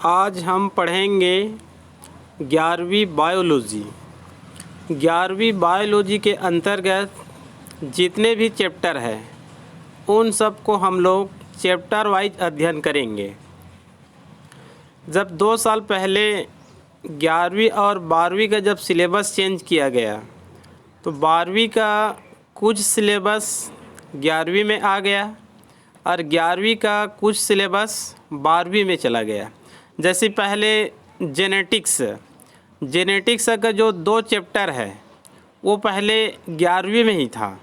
आज हम पढ़ेंगे 11वीं बायोलॉजी। 11वीं बायोलॉजी के अंतर्गत जितने भी चैप्टर हैं उन सब को हम लोग चैप्टर वाइज अध्ययन करेंगे। जब 2 साल पहले 11वीं और 12वीं का जब सिलेबस चेंज किया गया तो 12वीं का कुछ सिलेबस 11वीं में आ गया और 11वीं का कुछ सिलेबस 12वीं में चला गया। जैसे पहले जेनेटिक्स का जो 2 चैप्टर है वो पहले 11वीं में ही था।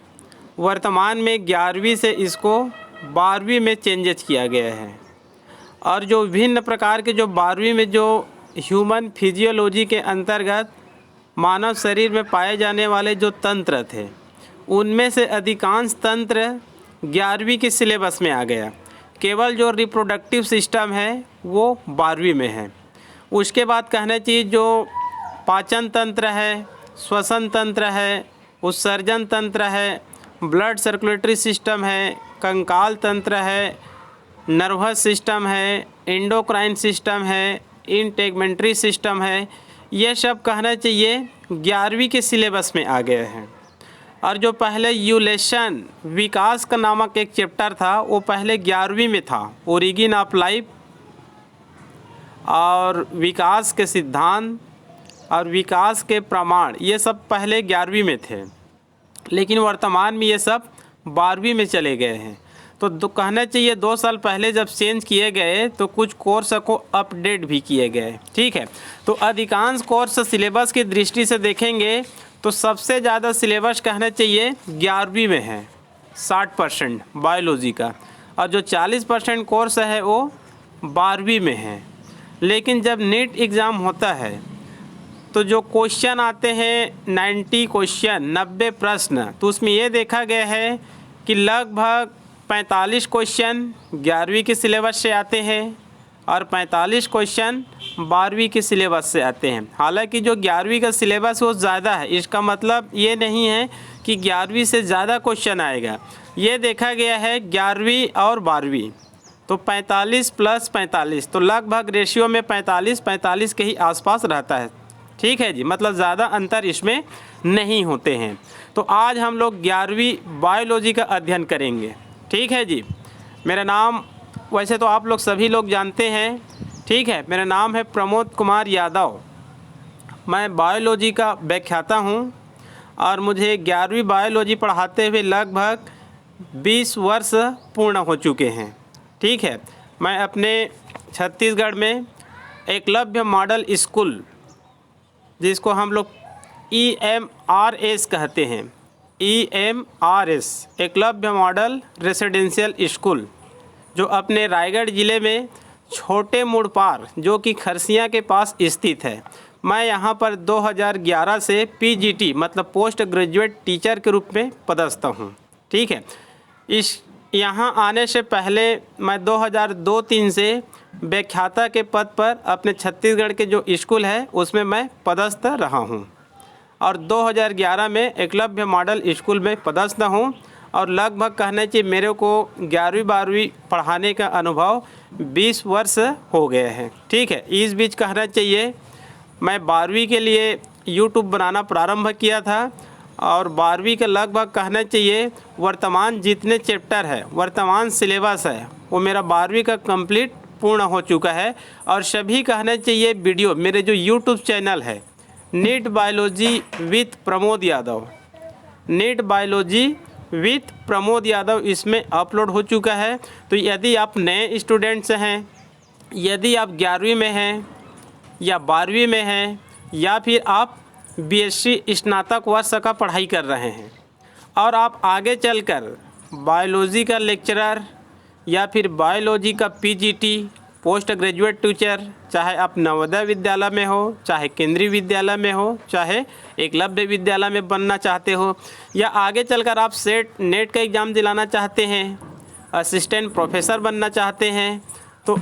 वर्तमान में 11वीं से इसको 12वीं में चेंजेस किया गया है। और जो विभिन्न प्रकार के जो 12वीं में जो ह्यूमन फिजियोलॉजी के अंतर्गत मानव शरीर में पाए जाने वाले जो तंत्र थे उनमें से अधिकांश तंत्र 11वीं के सिलेबस में आ गया। केवल जो रिप्रोडक्टिव सिस्टम है वो 12वीं में है। उसके बाद कहना चाहिए जो पाचन तंत्र है, श्वसन तंत्र है, उत्सर्जन तंत्र है, ब्लड सर्कुलेटरी सिस्टम है, कंकाल तंत्र है, नर्वस सिस्टम है, एंडोक्राइन सिस्टम है, इंटेगमेंट्री सिस्टम है, ये सब कहना चाहिए 11वीं के सिलेबस में आ गए हैं। और जो पहले यूलेशन विकास का नामक एक चैप्टर था वो पहले 11वीं में था। ओरिजिन ऑफ लाइफ और विकास के सिद्धांत और विकास के प्रमाण ये सब पहले 11वीं में थे, लेकिन वर्तमान में ये सब 12वीं में चले गए हैं। तो कहना चाहिए 2 साल पहले जब चेंज किए गए तो कुछ कोर्स को अपडेट भी किए गए। ठीक है, तो अधिकांश कोर्स सिलेबस की दृष्टि से देखेंगे तो सबसे ज़्यादा सिलेबस कहना चाहिए 11वीं में है, 60% बायोलॉजी का, और जो 40% कोर्स है वो 12वीं में है। लेकिन जब नीट एग्ज़ाम होता है तो जो क्वेश्चन आते हैं 90 क्वेश्चन, 90 प्रश्न, तो उसमें ये देखा गया है कि लगभग 45 क्वेश्चन 11वीं के सिलेबस से आते हैं और 45 क्वेश्चन 12वीं के सिलेबस से आते हैं। हालांकि जो 11वीं का सिलेबस वो ज़्यादा है, इसका मतलब ये नहीं है कि 11वीं से ज़्यादा क्वेश्चन आएगा। ये देखा गया है 11वीं और 12वीं तो 45 + 45, तो लगभग रेशियो में 45 के ही आसपास रहता है। ठीक है जी, मतलब ज़्यादा अंतर इसमें नहीं होते हैं। तो आज हम लोग 11वीं बायोलॉजी का अध्ययन करेंगे। ठीक है जी, मेरा नाम वैसे तो आप लोग सभी लोग जानते हैं। ठीक है, मेरा नाम है प्रमोद कुमार यादव। मैं बायोलॉजी का व्याख्याता हूं और मुझे 11वीं बायोलॉजी पढ़ाते हुए लगभग 20 वर्ष पूर्ण हो चुके हैं। ठीक है, मैं अपने छत्तीसगढ़ में एकलव्य मॉडल स्कूल, जिसको हम लोग EMRS कहते हैं, EMRS Eklavya model residential school, जो अपने रायगढ़ ज़िले में छोटे मुड़पार जो कि खरसिया के पास स्थित है। मैं यहाँ पर 2011 से PGT मतलब पोस्ट ग्रेजुएट टीचर के रूप में पदस्थ हूँ। ठीक है, इस यहाँ आने से पहले मैं 2002-03 से व्याख्याता के पद पर अपने छत्तीसगढ़ के जो स्कूल है उसमें मैं पदस्थ रहा हूँ और 2011 में एकलव्य मॉडल स्कूल में पदस्थ हूँ और लगभग कहना चाहिए मेरे को 11वीं 12वीं पढ़ाने का अनुभव 20 वर्ष हो गए हैं। ठीक है, इस बीच कहना चाहिए मैं 12वीं के लिए YouTube बनाना प्रारंभ किया था और 12वीं का लगभग कहना चाहिए वर्तमान जितने चैप्टर है, वर्तमान सिलेबस है वो मेरा 12वीं का कंप्लीट पूर्ण हो चुका है। और सभी कहना चाहिए वीडियो मेरे जो YouTube चैनल है NEET biology with Pramod Yadav, NEET biology with Pramod Yadav इसमें अपलोड हो चुका है। तो यदि आप नए स्टूडेंट्स हैं, यदि आप 11वीं में हैं या 12वीं में हैं या फिर आप BSc स्नातक वर्ष का पढ़ाई कर रहे हैं और आप आगे चलकर बायोलॉजी का लेक्चरर या फिर बायोलॉजी का PGT पोस्ट ग्रेजुएट टीचर, चाहे आप नवोदय विद्यालय में हो, चाहे केंद्रीय विद्यालय में हो, चाहे एकलव्य विद्यालय में बनना चाहते हो, या आगे चलकर आप नेट का एग्ज़ाम दिलाना चाहते हैं, असिस्टेंट प्रोफेसर बनना चाहते हैं, तो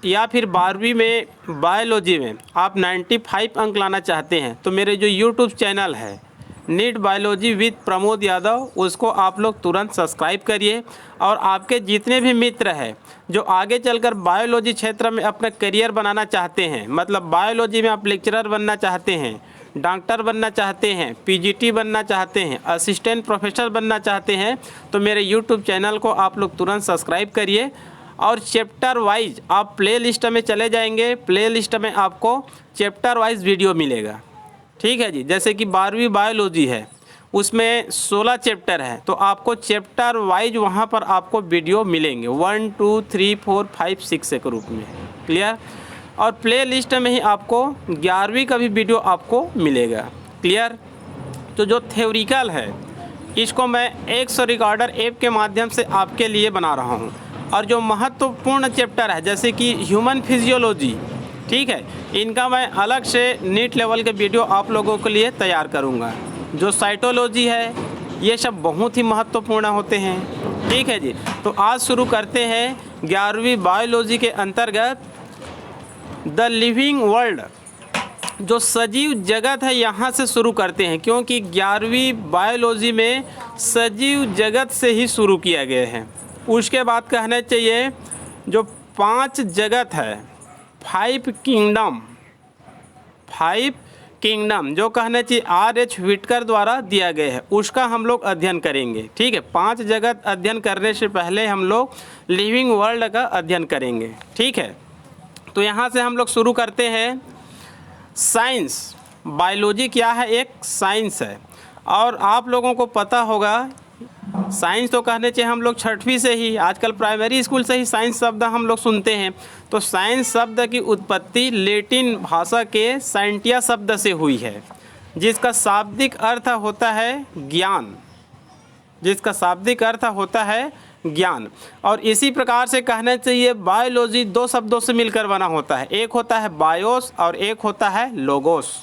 या फिर 12वीं में बायोलॉजी में आप 95 अंक लाना चाहते हैं, तो मेरे जो YouTube चैनल है NEET biology with Pramod Yadav, उसको आप लोग तुरंत सब्सक्राइब करिए। और आपके जितने भी मित्र हैं जो आगे चलकर बायोलॉजी क्षेत्र में अपना करियर बनाना चाहते हैं, मतलब बायोलॉजी में आप लेक्चरर बनना चाहते हैं, डॉक्टर बनना चाहते हैं, पीजीटी बनना चाहते हैं, असिस्टेंट प्रोफेसर बनना चाहते हैं, तो मेरे यूट्यूब चैनल को आप लोग तुरंत सब्सक्राइब करिए। और चैप्टर वाइज आप प्ले लिस्ट में चले जाएंगे, प्ले लिस्ट में आपको चैप्टर वाइज वीडियो मिलेगा। ठीक है जी, जैसे कि 12वीं बायोलॉजी है, उसमें 16 चैप्टर है, तो आपको चैप्टर वाइज वहाँ पर आपको वीडियो मिलेंगे 1 2 3 4 5 6 के रूप में। क्लियर। और प्ले लिस्ट में ही आपको 11वीं का भी वीडियो आपको मिलेगा। क्लियर। तो जो थ्योरिकल है इसको मैं 100 रिकॉर्डर ऐप के माध्यम से आपके लिए बना रहा हूँ। और जो महत्वपूर्ण चैप्टर है जैसे कि ह्यूमन फिजियोलॉजी, ठीक है, इनका मैं अलग से नीट लेवल के वीडियो आप लोगों के लिए तैयार करूँगा। जो साइटोलॉजी है ये सब बहुत ही महत्वपूर्ण होते हैं। ठीक है जी। तो आज शुरू करते हैं 11वीं बायोलॉजी के अंतर्गत द लिविंग वर्ल्ड, जो सजीव जगत है यहाँ से शुरू करते हैं, क्योंकि 11वीं बायोलॉजी में सजीव जगत से ही शुरू किया गया है। उसके बाद कहना चाहिए जो 5 जगत है, 5 किंगडम जो कहना चाहिए R.H. व्हिटकर द्वारा दिया गया है, उसका हम लोग अध्ययन करेंगे। ठीक है, 5 जगत अध्ययन करने से पहले हम लोग लिविंग वर्ल्ड का अध्ययन करेंगे। ठीक है, तो यहाँ से हम लोग शुरू करते हैं। साइंस, बायोलॉजी क्या है? एक साइंस है। और आप लोगों को पता होगा साइंस तो कहने चाहिए हम लोग 6वीं से ही, आजकल प्राइमरी स्कूल से ही साइंस शब्द हम लोग सुनते हैं। तो साइंस शब्द की उत्पत्ति लैटिन भाषा के साइंटिया शब्द से हुई है, जिसका शाब्दिक अर्थ होता है ज्ञान, जिसका शाब्दिक अर्थ होता है ज्ञान। और इसी प्रकार से कहना चाहिए बायोलॉजी 2 शब्दों से मिलकर बना होता है, एक होता है बायोस और एक होता है लोगोस।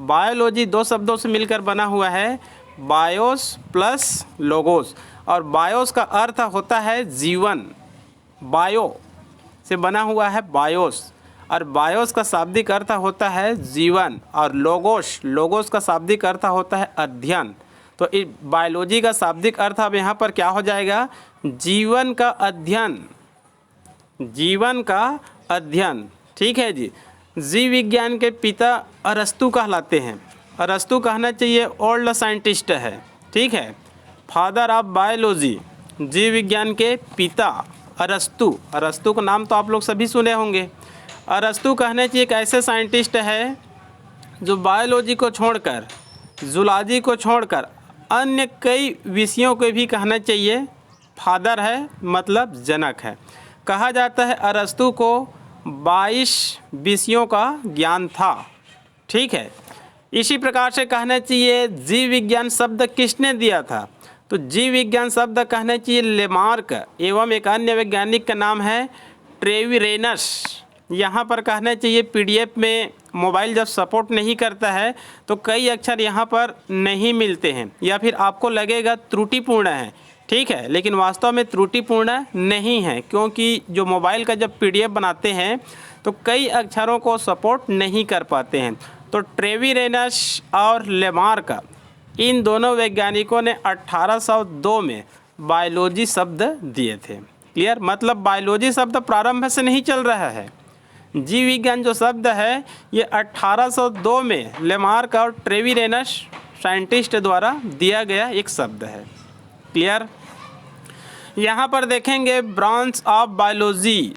बायोलॉजी 2 शब्दों से मिलकर बना हुआ है, बायोस प्लस लोगोस। और बायोस का अर्थ होता है जीवन, बायो से बना हुआ है बायोस, और बायोस का शाब्दिक अर्थ होता है जीवन। और लोगोस का शाब्दिक अर्थ होता है अध्ययन। तो इस बायोलॉजी का शाब्दिक अर्थ अब यहाँ पर क्या हो जाएगा? जीवन का अध्ययन, जीवन का अध्ययन। ठीक है जी। जीव विज्ञान के पिता अरस्तु कहलाते हैं। अरस्तु कहना चाहिए ओल्ड साइंटिस्ट है। ठीक है, फादर ऑफ बायोलॉजी, जीव विज्ञान के पिता अरस्तु। अरस्तु का नाम तो आप लोग सभी सुने होंगे। अरस्तु कहना चाहिए एक ऐसे साइंटिस्ट है जो बायोलॉजी को छोड़कर, जूलॉजी को छोड़कर अन्य कई विषयों को भी कहना चाहिए फादर है, मतलब जनक है। कहा जाता है अरस्तु को 22 विषयों का ज्ञान था। ठीक है, इसी प्रकार से कहना चाहिए जीव विज्ञान शब्द किसने दिया था? तो जीव विज्ञान शब्द कहना चाहिए लेमार्क एवं एक अन्य वैज्ञानिक का नाम है ट्रेविरेनस। यहाँ पर कहना चाहिए PDF में मोबाइल जब सपोर्ट नहीं करता है तो कई अक्षर यहाँ पर नहीं मिलते हैं, या फिर आपको लगेगा त्रुटिपूर्ण है। ठीक है, लेकिन वास्तव में त्रुटिपूर्ण नहीं है, क्योंकि जो मोबाइल का जब PDF बनाते हैं तो कई अक्षरों को सपोर्ट नहीं कर पाते हैं। तो ट्रेविरेनस और लेमार्क, इन दोनों वैज्ञानिकों ने 1802 में बायोलॉजी शब्द दिए थे। क्लियर, मतलब बायोलॉजी शब्द प्रारंभ से नहीं चल रहा है। जीव विज्ञान जो शब्द है ये 1802 में लेमार्क और ट्रेविरेनस साइंटिस्ट द्वारा दिया गया एक शब्द है। क्लियर। यहाँ पर देखेंगे ब्रांच ऑफ बायोलॉजी,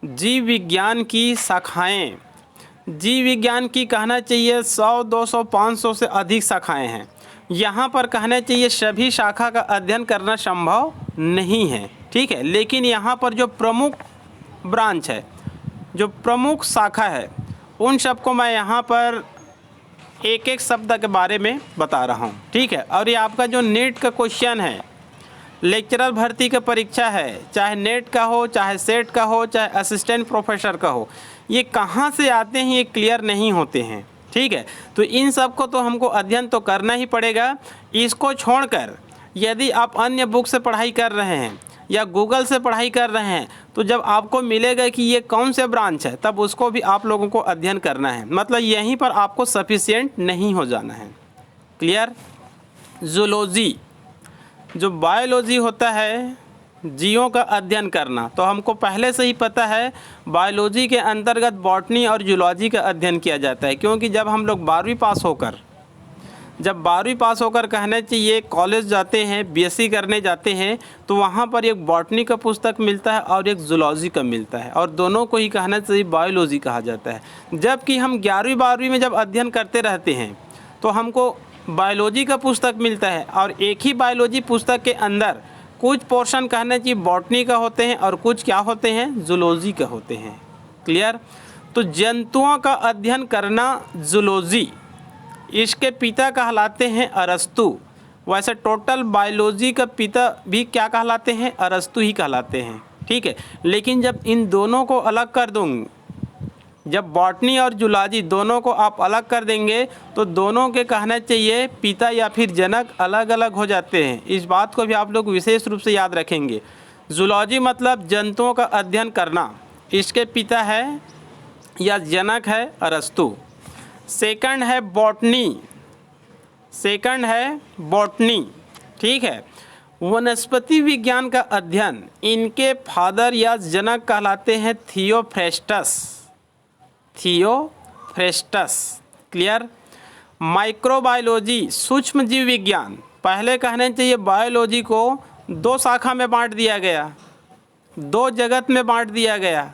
जीव विज्ञान की शाखाएं। जीव विज्ञान की कहना चाहिए 100, 200, 500 से अधिक शाखाएं हैं। यहाँ पर कहना चाहिए सभी शाखा का अध्ययन करना संभव नहीं है। ठीक है, लेकिन यहाँ पर जो प्रमुख ब्रांच है, जो प्रमुख शाखा है, उन सबको मैं यहाँ पर एक एक शब्द के बारे में बता रहा हूँ। ठीक है, और ये आपका जो नीट का क्वेश्चन है, लेक्चरर भर्ती का परीक्षा है, चाहे नेट का हो, चाहे सेट का हो, चाहे असिस्टेंट प्रोफेसर का हो, ये कहाँ से आते हैं ये क्लियर नहीं होते हैं। ठीक है, तो इन सब को तो हमको अध्ययन तो करना ही पड़ेगा। इसको छोड़कर यदि आप अन्य बुक से पढ़ाई कर रहे हैं या गूगल से पढ़ाई कर रहे हैं, तो जब आपको मिलेगा कि ये कौन से ब्रांच है, तब उसको भी आप लोगों को अध्ययन करना है। मतलब यहीं पर आपको सफिशिएंट नहीं हो जाना है। क्लियर। जूलॉजी, जो बायोलॉजी होता है जीवों का अध्ययन करना, तो हमको पहले से ही पता है बायोलॉजी के अंतर्गत बॉटनी और जूलॉजी का अध्ययन किया जाता है, क्योंकि जब हम लोग 12वीं पास होकर कहना चाहिए कॉलेज जाते हैं, बीएससी करने जाते हैं, तो वहाँ पर एक बॉटनी का पुस्तक मिलता है और एक जूलॉजी का मिलता है, और दोनों को ही कहना चाहिए बायोलॉजी कहा जाता है। जबकि हम 11वीं 12वीं में जब अध्ययन करते रहते हैं तो हमको बायोलॉजी का पुस्तक मिलता है, और एक ही बायोलॉजी पुस्तक के अंदर कुछ पोर्शन कहना चाहिए बॉटनी का होते हैं और कुछ क्या होते हैं, जूलॉजी का होते हैं। क्लियर। तो जंतुओं का अध्ययन करना जूलॉजी, इसके पिता कहलाते हैं अरस्तु। वैसे टोटल बायोलॉजी का पिता भी क्या कहलाते हैं, अरस्तु ही कहलाते हैं। ठीक है, लेकिन जब इन दोनों को अलग कर दूंगी, जब बॉटनी और जूलॉजी दोनों को आप अलग कर देंगे तो दोनों के कहना चाहिए पिता या फिर जनक अलग अलग हो जाते हैं। इस बात को भी आप लोग विशेष रूप से याद रखेंगे। जूलॉजी मतलब जंतुओं का अध्ययन करना, इसके पिता है या जनक है अरस्तु। सेकंड है बॉटनी, ठीक है। वनस्पति विज्ञान का अध्ययन, इनके फादर या जनक कहलाते हैं थियोफ्रेस्टस। क्लियर। माइक्रोबायोलॉजी, सूक्ष्म जीव विज्ञान, पहले कहना चाहिए बायोलॉजी को 2 शाखा में बांट दिया गया, 2 जगत में बांट दिया गया,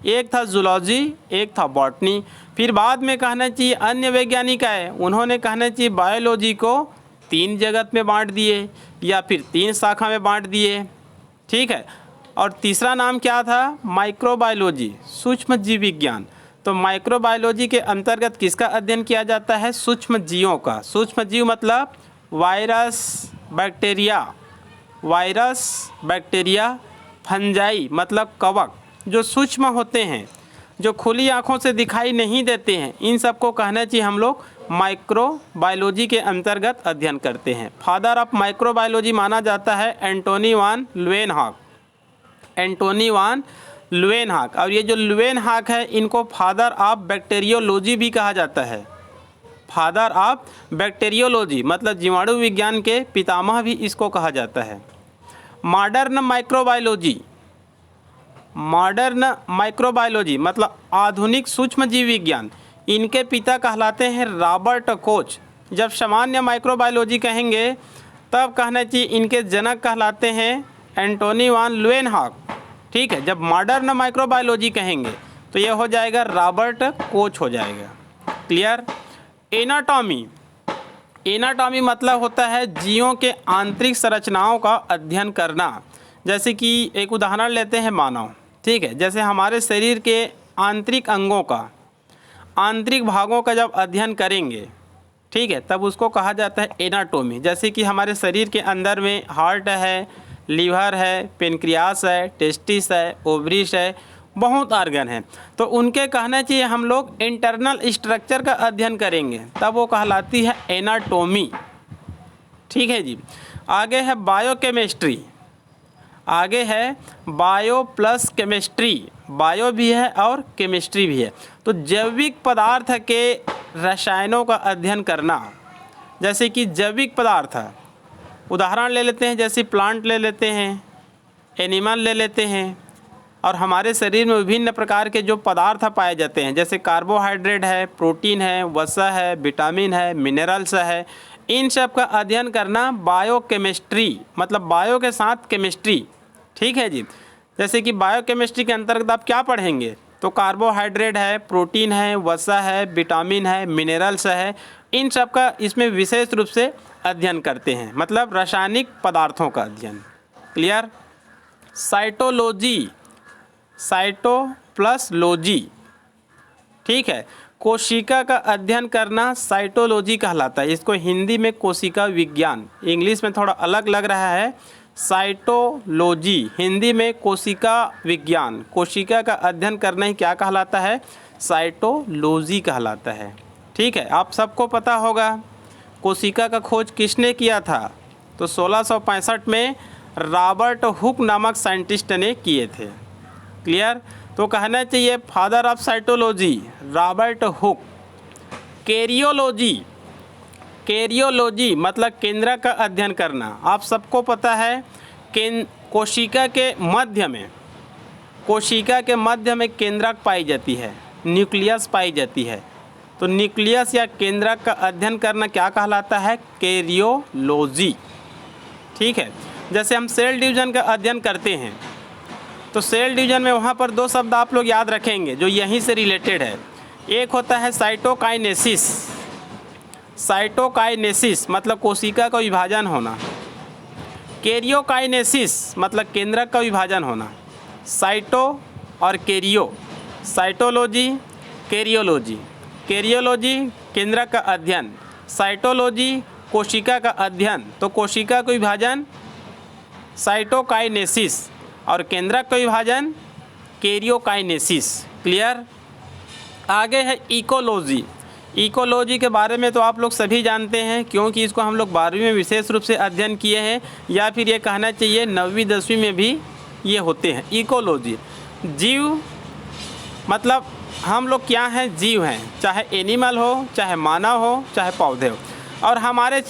एक था जूलॉजी, एक था बॉटनी। फिर बाद में कहना चाहिए अन्य वैज्ञानिक आए, उन्होंने कहना चाहिए बायोलॉजी को 3 जगत में बांट दिए या फिर 3 शाखा में बांट दिए। ठीक है। और तीसरा नाम क्या था, माइक्रोबायोलॉजी, सूक्ष्म जीव विज्ञान। तो माइक्रोबायोलॉजी के अंतर्गत किसका अध्ययन किया जाता है, सूक्ष्म जीवों का। सूक्ष्म जीव मतलब वायरस, बैक्टीरिया, फंजाई मतलब कवक, जो सूक्ष्म होते हैं, जो खुली आंखों से दिखाई नहीं देते हैं, इन सब को कहना चाहिए हम लोग माइक्रोबायोलॉजी के अंतर्गत अध्ययन करते हैं। फादर ऑफ माइक्रोबायोलॉजी माना जाता है एंटोनी वान लुएनहाक। और ये जो लुएनहाक है, इनको फादर ऑफ बैक्टीरियोलॉजी भी कहा जाता है। फादर ऑफ बैक्टीरियोलॉजी मतलब जीवाणु विज्ञान के पितामह भी इसको कहा जाता है। मॉडर्न माइक्रोबायोलॉजी मतलब आधुनिक सूक्ष्म जीव विज्ञान, इनके पिता कहलाते हैं रॉबर्ट कोच। जब सामान्य माइक्रोबायोलॉजी कहेंगे तब कहना चाहिए इनके जनक कहलाते हैं एंटोनी वान लुएनहाक। ठीक है। जब मॉडर्न माइक्रोबायोलॉजी कहेंगे तो ये हो जाएगा रॉबर्ट कोच हो जाएगा। क्लियर। एनाटॉमी मतलब होता है जीवों के आंतरिक संरचनाओं का अध्ययन करना। जैसे कि एक उदाहरण लेते हैं मानव। ठीक है। जैसे हमारे शरीर के आंतरिक अंगों का, आंतरिक भागों का जब अध्ययन करेंगे, ठीक है, तब उसको कहा जाता है एनाटॉमी। जैसे कि हमारे शरीर के अंदर में हार्ट है, लीवर है, पेनक्रियास है, टेस्टिस है, ओवरीज है, बहुत आर्गन हैं, तो उनके कहना चाहिए हम लोग इंटरनल स्ट्रक्चर का अध्ययन करेंगे, तब वो कहलाती है एनाटॉमी। ठीक है जी। आगे है बायोकेमिस्ट्री, आगे है बायो प्लस केमिस्ट्री। बायो भी है और केमिस्ट्री भी है। तो जैविक पदार्थ के रसायनों का अध्ययन करना। जैसे कि जैविक पदार्थ, उदाहरण ले लेते हैं, जैसे प्लांट ले लेते हैं, एनिमल ले लेते हैं, और हमारे शरीर में विभिन्न प्रकार के जो पदार्थ पाए जाते हैं, जैसे कार्बोहाइड्रेट है, प्रोटीन है, वसा है, विटामिन है, मिनरल्स है, इन सब का अध्ययन करना बायोकेमिस्ट्री मतलब बायो के साथ केमिस्ट्री। ठीक है जी। जैसे कि बायोकेमिस्ट्री के अंतर्गत आप क्या पढ़ेंगे, तो कार्बोहाइड्रेट है, प्रोटीन है, वसा है, विटामिन है, मिनरल्स है, इन सब का इसमें विशेष रूप से अध्ययन करते हैं, मतलब रासायनिक पदार्थों का अध्ययन। क्लियर। Cyto plus logy. ठीक है। कोशिका का अध्ययन करना साइटोलॉजी कहलाता है। इसको हिंदी में कोशिका विज्ञान, इंग्लिश में थोड़ा अलग लग रहा है, साइटोलॉजी, हिंदी में कोशिका विज्ञान। कोशिका का अध्ययन करना ही क्या कहलाता है, साइटोलॉजी कहलाता है। ठीक है। आप सबको पता होगा कोशिका का खोज किसने किया था, तो 1665 में रॉबर्ट हुक नामक साइंटिस्ट ने किए थे। क्लियर। तो कहना चाहिए father of cytology Robert Hooke. Karyology मतलब केंद्रक का अध्ययन करना। आप सबको पता है कोशिका के मध्य में केंद्रक पाई जाती है, न्यूक्लियस पाई जाती है। तो न्यूक्लियस या केंद्रक का अध्ययन करना क्या कहलाता है? कैरियोलॉजी। ठीक है, जैसे हम सेल डिवीज़न का अध्ययन करते हैं तो सेल डिवीज़न में वहाँ पर दो शब्द आप लोग याद रखेंगे जो यहीं से रिलेटेड है। एक होता है साइटोकाइनेसिस। साइटोकाइनेसिस मतलब कोशिका का विभाजन होना। कैरियोकाइनेसिस मतलब केंद्रक का विभाजन होना। साइटो और कैरियो, साइटोलॉजी, कैरियोलॉजी। कैरियोलॉजी केंद्रक का अध्ययन, साइटोलॉजी कोशिका का अध्ययन। तो कोशिका का विभाजन साइटोकाइनेसिस और केंद्रक का विभाजन कैरियोकाइनेसिस। क्लियर? आगे है इकोलॉजी। इकोलॉजी के बारे में तो आप लोग सभी जानते हैं क्योंकि इसको हम लोग 12वीं में विशेष रूप से अध्ययन किए हैं, या फिर ये कहना चाहिए 9वीं 10वीं में भी ये होते हैं। इकोलॉजी जीव मतलब हम लोग क्या हैं? जीव हैं, चाहे एनिमल हो, चाहे मानव हो, चाहे पौधे हो। और हमारे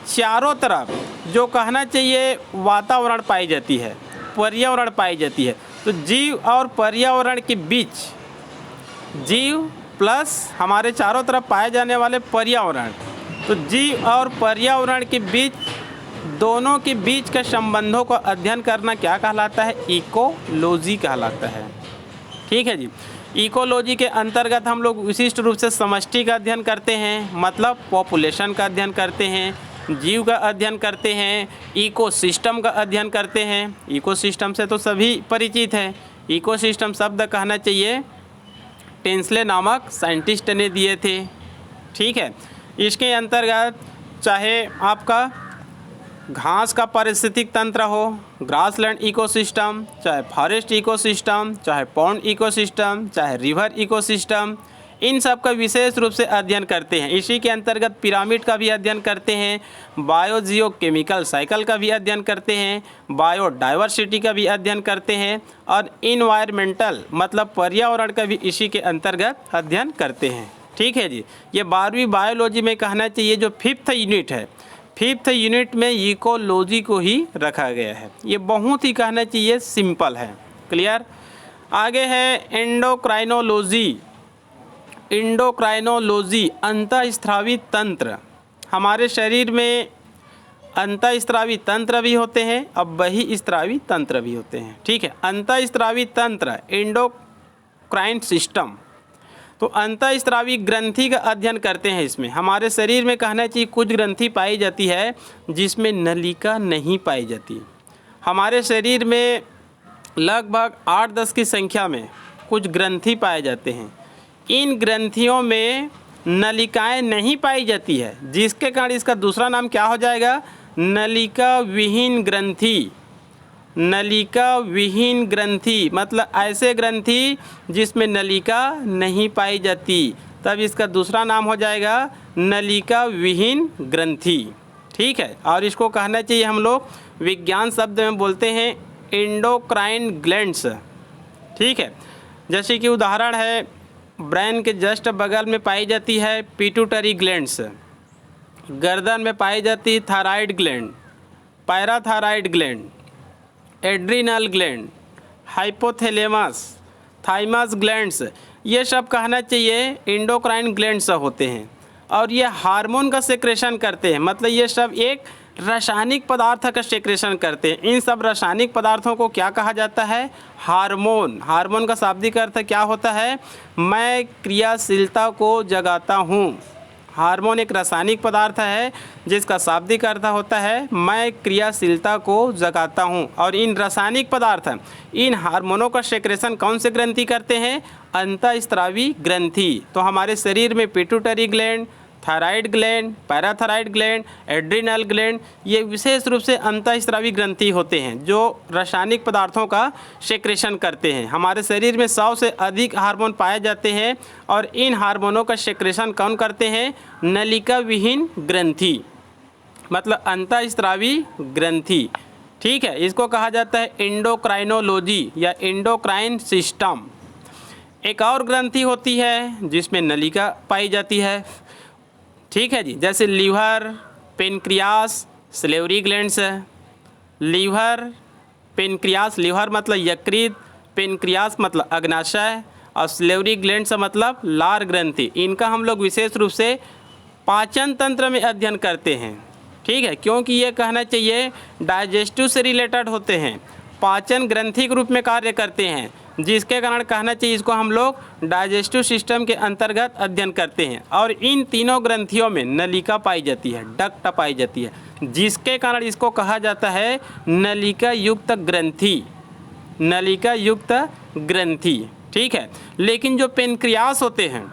चारों तरफ जो कहना चाहिए वातावरण पाई जाती है, पर्यावरण पाई जाती है। तो जीव और पर्यावरण के बीच, जीव प्लस हमारे चारों तरफ पाए जाने वाले पर्यावरण, तो जीव और पर्यावरण के बीच, दोनों के बीच के संबंधों को अध्ययन करना क्या कहलाता है? इकोलॉजी कहलाता है। ठीक है जी। इकोलॉजी के अंतर्गत हम लोग विशिष्ट रूप से समष्टि का अध्ययन करते हैं, मतलब पॉपुलेशन का अध्ययन करते हैं, जीव का अध्ययन करते हैं, इकोसिस्टम का अध्ययन करते हैं। इकोसिस्टम से तो सभी परिचित हैं। इकोसिस्टम शब्द कहना चाहिए टेंसले नामक साइंटिस्ट ने दिए थे। ठीक है, इसके अंतर्गत चाहे आपका घास का पारिस्थितिक तंत्र हो, ग्रासलैंड इकोसिस्टम, चाहे फॉरेस्ट इकोसिस्टम, चाहे पॉन्ड इकोसिस्टम, चाहे रिवर इकोसिस्टम, इन सब का विशेष रूप से अध्ययन करते हैं। इसी के अंतर्गत पिरामिड का भी अध्ययन करते हैं, बायोजियोकेमिकल साइकिल का भी अध्ययन करते हैं, बायोडाइवर्सिटी का भी अध्ययन करते हैं, और इन्वायरमेंटल मतलब पर्यावरण का भी इसी के अंतर्गत अध्ययन करते हैं। ठीक है जी। ये 12वीं बायोलॉजी में कहना चाहिए जो 5th यूनिट है, 5th यूनिट में इकोलॉजी को ही रखा गया है। ये बहुत ही कहना चाहिए सिंपल है। क्लियर? आगे है एंडोक्राइनोलॉजी। एंडोक्राइनोलॉजी अंतःस्रावी तंत्र। हमारे शरीर में अंतःस्रावी तंत्र भी होते हैं और बहिस्रावी तंत्र भी होते हैं। ठीक है, अंतःस्रावी तंत्र एंडोक्राइन सिस्टम। तो अंतःस्रावी ग्रंथि का अध्ययन करते हैं। इसमें हमारे शरीर में कहना चाहिए कुछ ग्रंथि पाई जाती है जिसमें नलिका नहीं पाई जाती। हमारे शरीर में लगभग 8-10 की संख्या में कुछ ग्रंथि पाए जाते हैं। इन ग्रंथियों में नलिकाएं नहीं पाई जाती है, जिसके कारण इसका दूसरा नाम क्या हो जाएगा? नलिका विहीन ग्रंथि। नलिका विहीन ग्रंथि मतलब ऐसे ग्रंथि जिसमें नलिका नहीं पाई जाती, तब इसका दूसरा नाम हो जाएगा नलिका विहीन ग्रंथि। ठीक है, और इसको कहना चाहिए हम लोग विज्ञान शब्द में बोलते हैं एंडोक्राइन ग्लैंड्स। ठीक है, जैसे कि उदाहरण है ब्रेन के जस्ट बगल में पाई जाती है पिट्यूटरी ग्लैंड्स, गर्दन में पाई जाती है thyroid gland, parathyroid gland, adrenal gland, hypothalamus, thymus glands. ये सब कहना चाहिए एंडोक्राइन ग्लैंड्स होते हैं, और ये हार्मोन का सेक्रेशन करते हैं। मतलब ये सब एक रासायनिक पदार्थ का सेक्रेशन करते हैं। इन सब रासायनिक पदार्थों को क्या कहा जाता है? हार्मोन। हार्मोन का शाब्दिक अर्थ क्या होता है? मैं क्रियाशीलता को जगाता हूँ। हार्मोन एक रासायनिक पदार्थ है जिसका शाब्दिक अर्थ होता है मैं क्रियाशीलता को जगाता हूँ। और इन रासायनिक पदार्थ, इन हार्मोनों का सेक्रेशन कौन से ग्रंथि करते हैं? अंतःस्रावी ग्रंथि। तो हमारे शरीर में pituitary gland, thyroid gland, parathyroid gland, adrenal gland, ये विशेष रूप से अंतःस्रावी ग्रंथि होते हैं जो रासायनिक पदार्थों का सेक्रेशन करते हैं। हमारे शरीर में 100 से अधिक हार्मोन पाए जाते हैं, और इन हार्मोनों का सेक्रेशन कौन करते हैं? नलिका विहीन ग्रंथि मतलब अंतःस्रावी ग्रंथि। ठीक है, इसको कहा जाता है एंडोक्राइनोलॉजी या एंडोक्राइन सिस्टम। एक और ग्रंथि होती है जिसमें नलिका पाई जाती है, ठीक है जी, जैसे लीवर, पेनक्रियास, सलेवरी ग्लैंड्स है। लीवर, पेनक्रियास, लीवर मतलब यकृत, पेनक्रियास मतलब अग्नाशय और सलेवरी ग्लैंड्स मतलब लार ग्रंथि। इनका हम लोग विशेष रूप से पाचन तंत्र में अध्ययन करते हैं, ठीक है, क्योंकि ये कहना चाहिए डाइजेस्टिव से रिलेटेड होते हैं, पाचन ग्रंथि के रूप में कार्य करते हैं, जिसके कारण कहना चाहिए इसको हम लोग डाइजेस्टिव सिस्टम के अंतर्गत अध्ययन करते हैं। और इन तीनों ग्रंथियों में नलिका पाई जाती है, डक्ट पाई जाती है, जिसके कारण इसको कहा जाता है नलिका युक्त ग्रंथि, नलिका युक्त ग्रंथि, ठीक है। लेकिन जो पेनक्रियास होते हैं,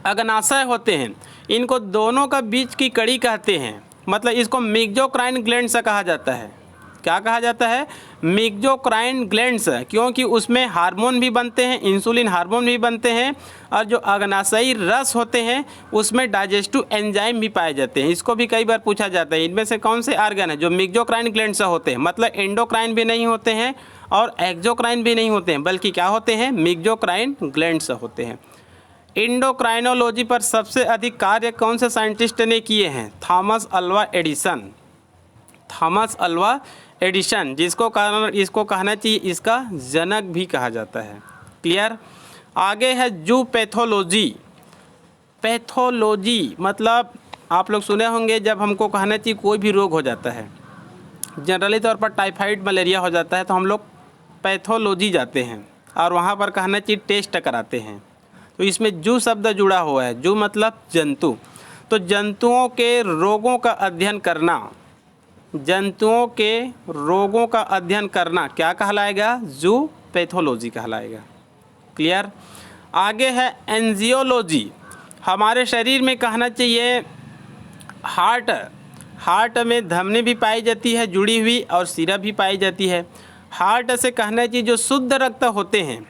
अग्नाशय होते हैं, इनको दोनों का बीच की कड़ी कहते हैं, मतलब इसको मेक्सोक्राइन ग्लैंड से कहा जाता है। क्या कहा जाता है? मेक्सोक्राइन ग्लैंड्स, क्योंकि उसमें हार्मोन भी बनते हैं, इंसुलिन हार्मोन भी बनते हैं, और जो अग्नाशयी रस होते हैं उसमें डाइजेस्टिव एंजाइम भी पाए जाते हैं। इसको भी कई बार पूछा जाता है इनमें से कौन से आर्गन है जो मेक्सोक्राइन ग्लैंड से होते हैं, मतलब एंडोक्राइन भी नहीं होते हैं और एक्सोक्राइन भी नहीं होते हैं, बल्कि क्या होते हैं? मेक्सोक्राइन ग्लैंड से होते हैं। एंडोक्राइनोलॉजी पर सबसे अधिक कार्य कौन से साइंटिस्ट ने किए हैं? Thomas Alva Edison, Thomas Alva Edison, जिसको कारण इसको कहना चाहिए इसका जनक भी कहा जाता है। क्लियर? आगे है जू पैथोलॉजी। पैथोलॉजी मतलब आप लोग सुने होंगे, जब हमको कहना चाहिए कोई भी रोग हो जाता है, जनरली तौर पर टाइफाइड मलेरिया हो जाता है, तो हम लोग पैथोलॉजी जाते हैं और वहाँ पर कहना चाहिए टेस्ट कराते हैं। तो इसमें जू शब्द जुड़ा हुआ है, जू मतलब जंतु, तो जंतुओं के रोगों का अध्ययन करना, जंतुओं के रोगों का अध्ययन करना क्या कहलाएगा? जू पैथोलॉजी कहलाएगा। क्लियर? आगे है एंजियोलॉजी। हमारे शरीर में कहना चाहिए हार्ट, हार्ट में धमनी भी पाई जाती है जुड़ी हुई और सिरा भी पाई जाती है। हार्ट से कहना चाहिए जो शुद्ध रक्त होते हैं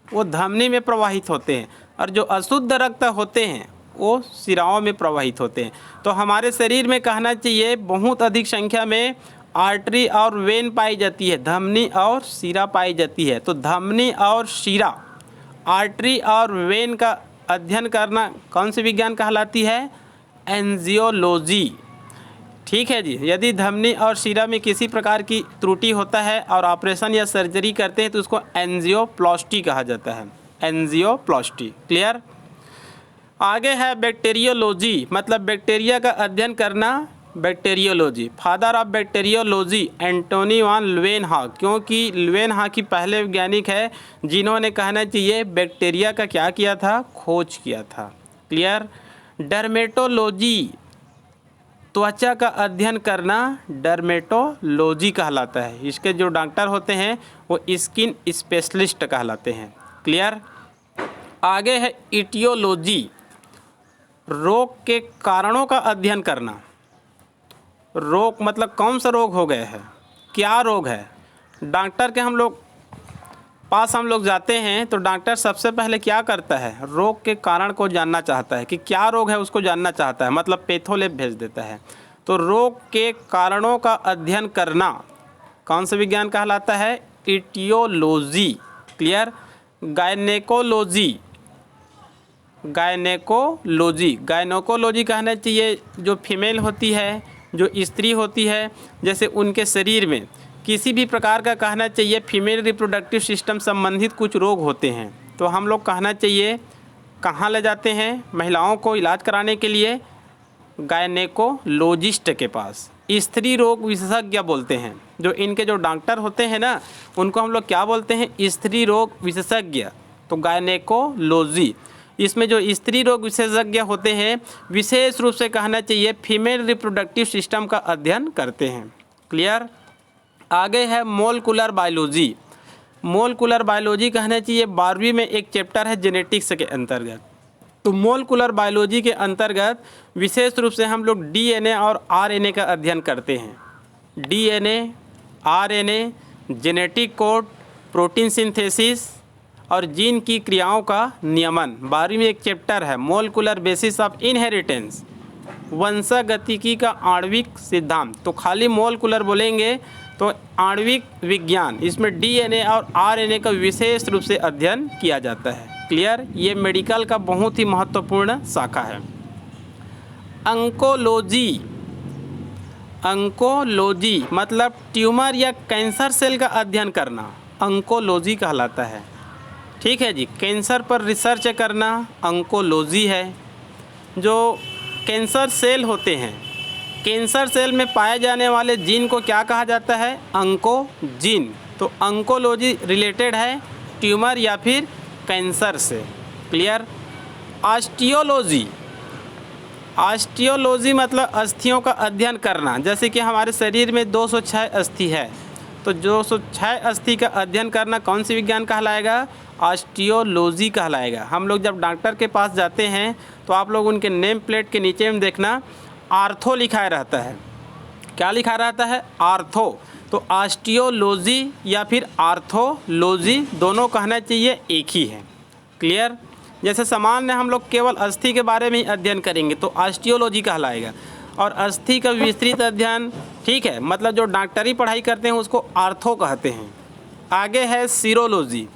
वो धमनी में प्रवाहित होते हैं, और जो अशुद्ध रक्त होते हैं वो सिराओं में प्रवाहित होते हैं। तो हमारे शरीर में कहना चाहिए बहुत अधिक संख्या में आर्टरी और वेन पाई जाती है, धमनी और सिरा पाई जाती है। तो धमनी और सिरा, आर्टरी और वेन का अध्ययन करना कौन सी विज्ञान कहलाती है? एंजियोलॉजी। ठीक है जी। यदि धमनी और सिरा में किसी प्रकार की त्रुटि होता है और ऑपरेशन या सर्जरी करते हैं तो उसको एंजियोप्लास्टी कहा जाता है, एंजियोप्लास्टी। क्लियर? आगे है बैक्टीरियोलॉजी, मतलब बैक्टीरिया का अध्ययन करना, bacteriology. Father of bacteriology Antonie van Leeuwenhoek, क्योंकि ल्यूवेनहॉक ही पहले वैज्ञानिक है जिन्होंने कहना चाहिए बैक्टीरिया का क्या किया था? खोज किया था। क्लियर? डर्मेटोलॉजी, त्वचा का अध्ययन करना डर्मेटोलॉजी कहलाता है। इसके जो डॉक्टर होते हैं वो स्किन स्पेशलिस्ट कहलाते हैं। क्लियर? आगे है इटियोलॉजी, रोग के कारणों का अध्ययन करना। रोग मतलब कौन सा रोग हो गया है, क्या रोग है। डॉक्टर के हम लोग जाते हैं तो डॉक्टर सबसे पहले क्या करता है? रोग के कारण को जानना चाहता है कि क्या रोग है उसको जानना चाहता है, मतलब पैथोलैब भेज देता है। तो रोग के कारणों का अध्ययन करना कौन सा विज्ञान कहलाता है? Aetiology. Clear? Gynaecology, gynaecology, gynaecology कहना चाहिए जो फीमेल होती है, जो स्त्री होती है, जैसे उनके शरीर में किसी भी प्रकार का कहना चाहिए फीमेल रिप्रोडक्टिव सिस्टम संबंधित कुछ रोग होते हैं तो हम लोग कहना चाहिए कहाँ ले जाते हैं महिलाओं को इलाज कराने के लिए? गायनेकोलॉजिस्ट के पास। स्त्री रोग विशेषज्ञ बोलते हैं, जो इनके जो डॉक्टर होते हैं ना उनको हम लोग क्या बोलते हैं? स्त्री रोग विशेषज्ञ। तो गायनेकोलॉजी, इसमें जो स्त्री रोग विशेषज्ञ होते हैं विशेष रूप से कहना चाहिए फीमेल रिप्रोडक्टिव सिस्टम का अध्ययन करते हैं। क्लियर? आगे है मोलकुलर बायोलॉजी। मोलकुलर बायोलॉजी कहना चाहिए 12वीं में एक चैप्टर है जेनेटिक्स के अंतर्गत। तो मोलकुलर बायोलॉजी के अंतर्गत विशेष रूप से हम लोग डीएनए और आरएनए का अध्ययन करते हैं। DNA, RNA, genetic code, protein synthesis और जीन की क्रियाओं का नियमन। 12वीं में एक चैप्टर है मोलकुलर बेसिस ऑफ इनहेरिटेंस, वंशागतिकी का आणविक सिद्धांत। तो खाली मोलकुलर बोलेंगे तो आणविक विज्ञान, इसमें डीएनए और आरएनए का विशेष रूप से अध्ययन किया जाता है। क्लियर, ये मेडिकल का बहुत ही महत्वपूर्ण शाखा है। अंकोलॉजी, अंकोलॉजी मतलब ट्यूमर या कैंसर सेल का अध्ययन करना अंकोलॉजी कहलाता है। ठीक है जी, कैंसर पर रिसर्च करना अंकोलॉजी है। जो कैंसर सेल होते हैं, कैंसर सेल में पाए जाने वाले जीन को क्या कहा जाता है? अंकोजीन। तो अंकोलॉजी रिलेटेड है ट्यूमर या फिर कैंसर से। क्लियर। ऑस्टियोलॉजी, ऑस्टियोलॉजी मतलब अस्थियों का अध्ययन करना। जैसे कि हमारे शरीर में 206 अस्थि है, तो 206 अस्थि का अध्ययन करना कौन सी विज्ञान कहलाएगा? ऑस्टियोलॉजी कहलाएगा। हम लोग जब डॉक्टर के पास जाते हैं तो आप लोग उनके नेम प्लेट के नीचे में देखना आर्थो लिखा रहता है। क्या लिखा रहता है? आर्थो। तो ऑस्टियोलॉजी या फिर आर्थोलॉजी दोनों कहना चाहिए एक ही है। क्लियर। जैसे सामान्य हम लोग केवल अस्थि के बारे में ही अध्ययन करेंगे तो ऑस्टियोलॉजी कहलाएगा, और अस्थि का विस्तृत अध्ययन, ठीक है, मतलब जो डॉक्टरी पढ़ाई करते हैं उसको आर्थो कहते हैं। आगे है सीरोलॉजी।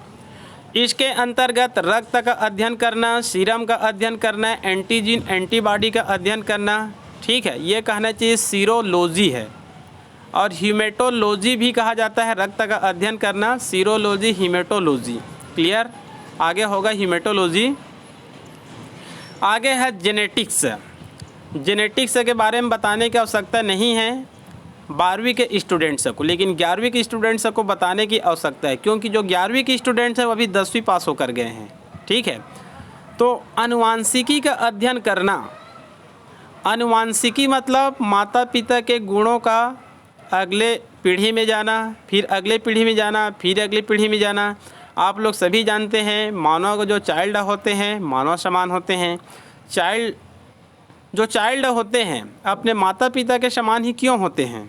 इसके अंतर्गत रक्त का अध्ययन करना, सीरम का अध्ययन करना, एंटीजीन एंटीबॉडी का अध्ययन करना। ठीक है, ये कहना चाहिए सीरोलॉजी है। और हीमेटोलॉजी भी कहा जाता है, रक्त का अध्ययन करना, सीरोलॉजी हीमेटोलॉजी। क्लियर। आगे होगा हीमेटोलॉजी। आगे है जेनेटिक्स। जेनेटिक्स के बारे में बताने की आवश्यकता नहीं है 12वीं के स्टूडेंट्स को, लेकिन 11वीं के स्टूडेंट्स को बताने की आवश्यकता है, क्योंकि जो 11वीं के स्टूडेंट्स हैं वो अभी 10वीं पास होकर गए हैं। ठीक है, तो आनुवांशिकी का अध्ययन करना। आनुवांशिकी मतलब माता पिता के गुणों का अगले पीढ़ी में जाना, फिर अगले पीढ़ी में जाना, फिर अगली पीढ़ी में जाना। आप लोग सभी जानते हैं मानव को जो चाइल्ड होते हैं मानव समान होते हैं। जो चाइल्ड होते हैं अपने माता पिता के समान ही क्यों होते हैं?